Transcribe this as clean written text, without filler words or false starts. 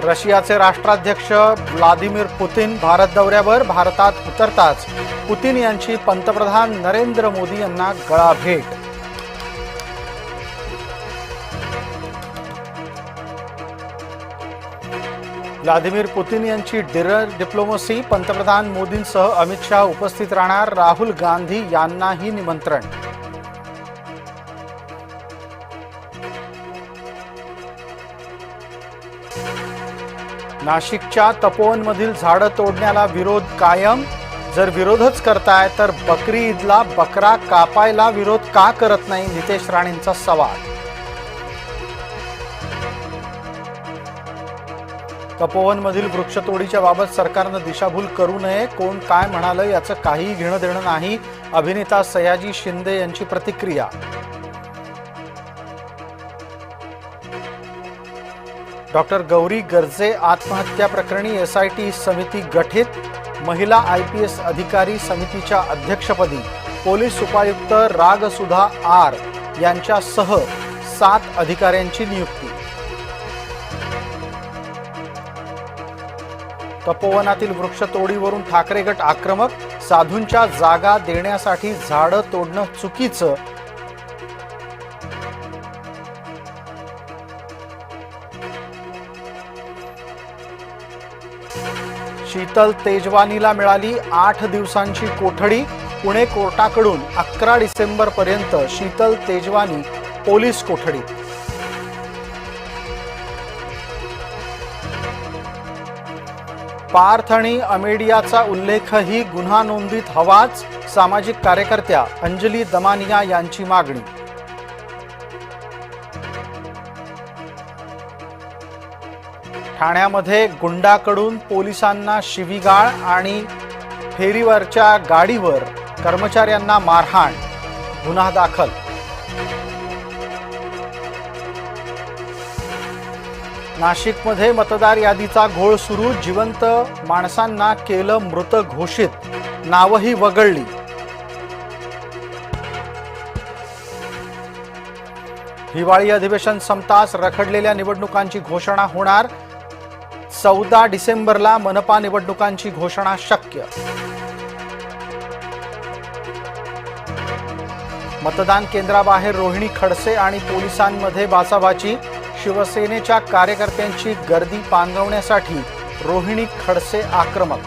रशियाचे राष्ट्राध्यक्ष Vladimir Putin Bharat दौऱ्यावर भारतात उतरताच पुतिन यांची पंतप्रधान नरेंद्र मोदी यांना गळाभेट। व्लादिमीर पुतिन यांची डिनर डिप्लोमसी, पंतप्रधान मोदींसह अमित शाह उपस्थित राहणार, राहुल गांधी यांनाही निमंत्रण। नाशिकच्या तपोवनमधील झाडं तोडण्याला विरोध कायम, जर विरोधच करताय तर बकरी ईदला बकरा कापायला विरोध का करत नाही, नितेश राणेंचा सवाल। तपोवनमधील वृक्षतोडीच्या बाबत सरकारनं दिशाभूल करू नये, कोण काय म्हणालं याचं काही घेणं देणं नाही, अभिनेता सयाजी शिंदे यांची प्रतिक्रिया। डॉक्टर गौरी गर्जे आत्महत्या प्रकरणी एसआयटी समिती गठीत, महिला IPS अधिकारी समितीच्या अध्यक्षपदी पोलीस उपायुक्त रागसुधा आर यांच्यासह 7 अधिकाऱ्यांची नियुक्ती। तपोवनातील वृक्षतोडीवरून ठाकरे गट आक्रमक, साधूंच्या जागा देण्यासाठी झाडं तोडणं चुकीचं। शीतल तेजवानीला मिळाली 8 दिवसांची कोठडी, पुणे कोर्टाकडून 11 डिसेंबरपर्यंत शीतल तेजवानी पोलीस कोठडीत। पार्थ आणि अमेडियाचा उल्लेखही गुन्हा नोंदीत हवाच, सामाजिक कार्यकर्त्या अंजली दमानिया यांची मागणी। ठाण्यामध्ये गुंडाकडून पोलिसांना शिवीगाळ आणि फेरीवरच्या गाडीवर कर्मचाऱ्यांना मारहाण, गुन्हा दाखल। नाशिकमध्ये मतदार यादीचा घोळ सुरू, जिवंत माणसांना केलं मृत घोषित, नावही वगळली। हिवाळी अधिवेशन संपताच रखडलेल्या निवडणुकांची घोषणा होणार, 14 डिसेंबरला मनपा निवडणुकांची घोषणा शक्य। मतदान केंद्राबाहेर रोहिणी खडसे आणि पोलिसांमध्ये बाचाबाची, शिवसेनेच्या कार्यकर्त्यांची गर्दी पांगवण्यासाठी रोहिणी खडसे आक्रमक।